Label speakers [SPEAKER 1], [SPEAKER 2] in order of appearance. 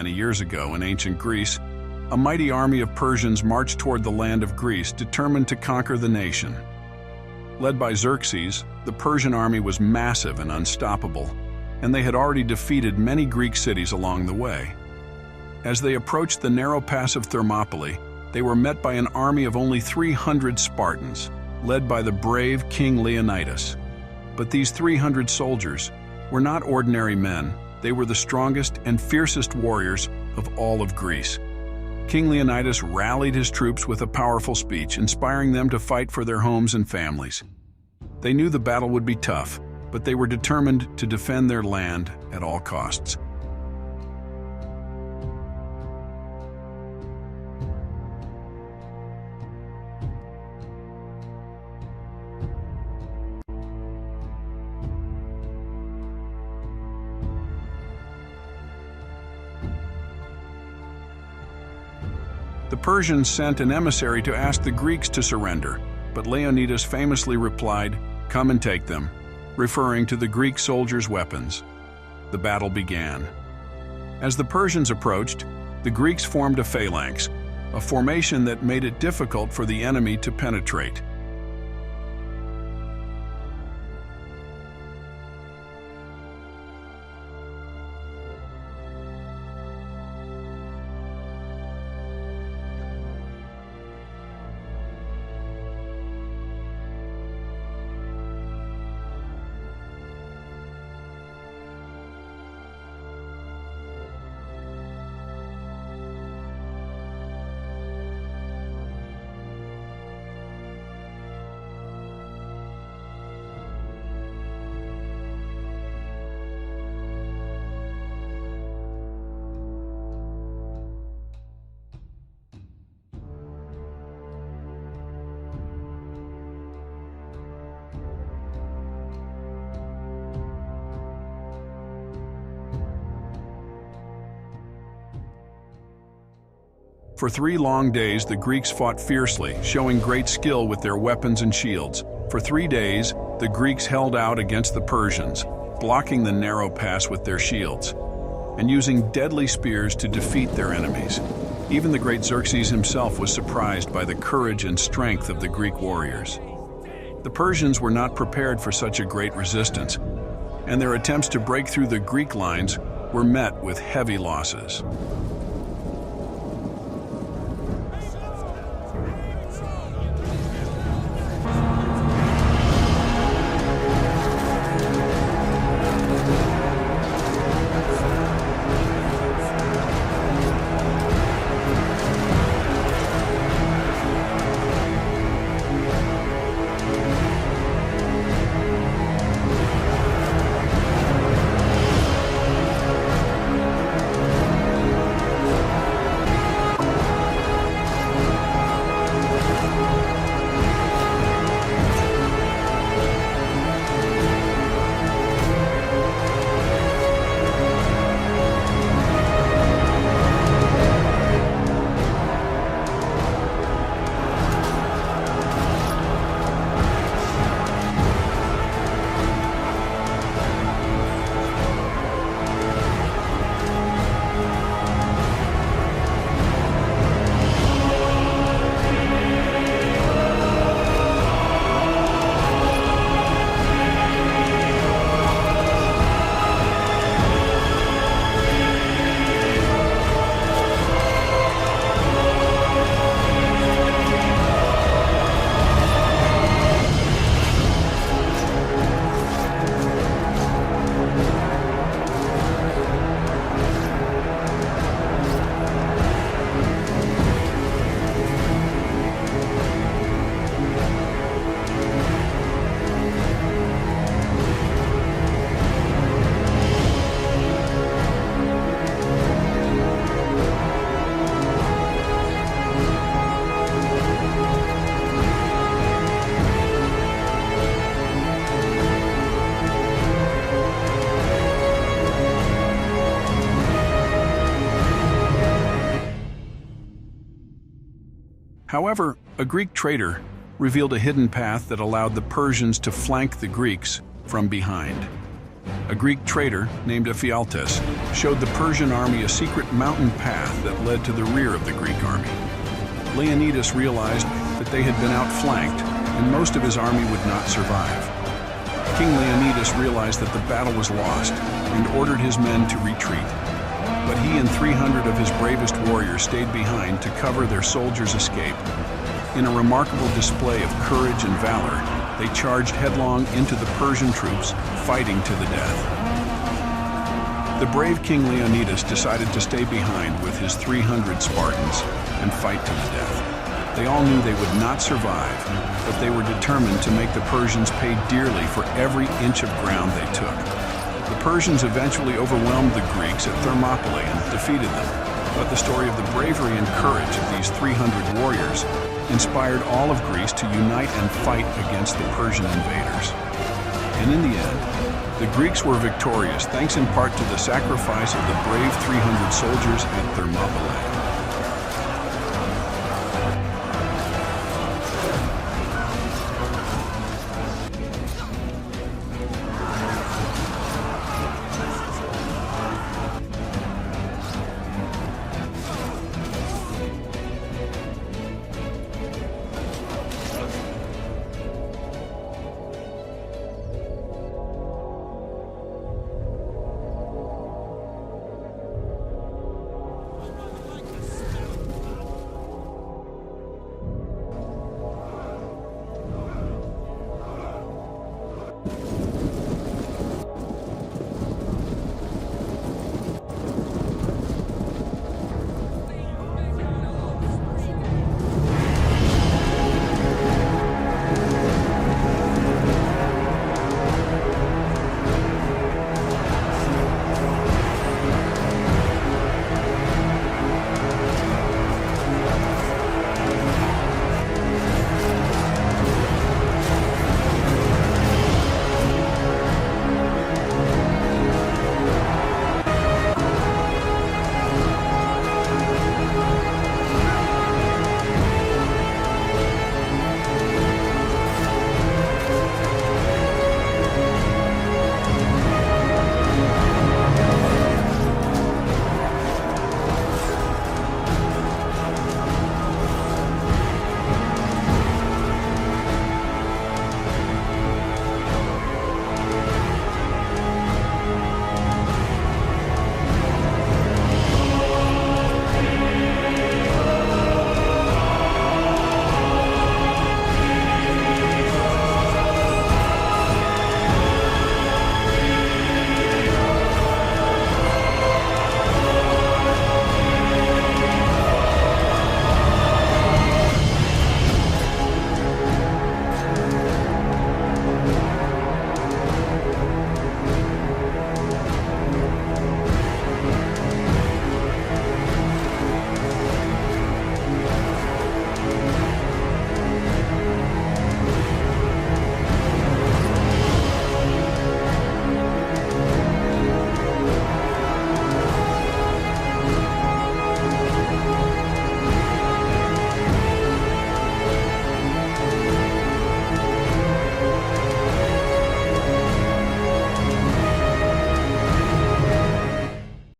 [SPEAKER 1] Many years ago in ancient Greece, a mighty army of Persians marched toward the land of Greece, determined to conquer the nation. Led by Xerxes, the Persian army was massive and unstoppable, and they had already defeated many Greek cities along the way. As they approached the narrow pass of Thermopylae, they were met by an army of only 300 Spartans, led by the brave King Leonidas. But these 300 soldiers were not ordinary men. They were the strongest and fiercest warriors of all of Greece. King Leonidas rallied his troops with a powerful speech, inspiring them to fight for their homes and families. They knew the battle would be tough, but they were determined to defend their land at all costs. The Persians sent an emissary to ask the Greeks to surrender, but Leonidas famously replied, "Come and take them," referring to the Greek soldiers' weapons. The battle began. As the Persians approached, the Greeks formed a phalanx, a formation that made it difficult for the enemy to penetrate. For 3 long days, the Greeks fought fiercely, showing great skill with their weapons and shields. For 3 days, the Greeks held out against the Persians, blocking the narrow pass with their shields, and using deadly spears to defeat their enemies. Even the great Xerxes himself was surprised by the courage and strength of the Greek warriors. The Persians were not prepared for such a great resistance, and their attempts to break through the Greek lines were met with heavy losses. However, a Greek traitor revealed a hidden path that allowed the Persians to flank the Greeks from behind. A Greek trader named Ephialtes showed the Persian army a secret mountain path that led to the rear of the Greek army. Leonidas realized that they had been outflanked and most of his army would not survive. King Leonidas realized that the battle was lost and ordered his men to retreat. But he and 300 of his bravest warriors stayed behind to cover their soldiers' escape. In a remarkable display of courage and valor, they charged headlong into the Persian troops, fighting to the death. The brave King Leonidas decided to stay behind with his 300 Spartans and fight to the death. They all knew they would not survive, but they were determined to make the Persians pay dearly for every inch of ground they took. The Persians eventually overwhelmed the Greeks at Thermopylae and defeated them, but the story of the bravery and courage of these 300 warriors inspired all of Greece to unite and fight against the Persian invaders. And in the end, the Greeks were victorious thanks in part to the sacrifice of the brave 300 soldiers at Thermopylae.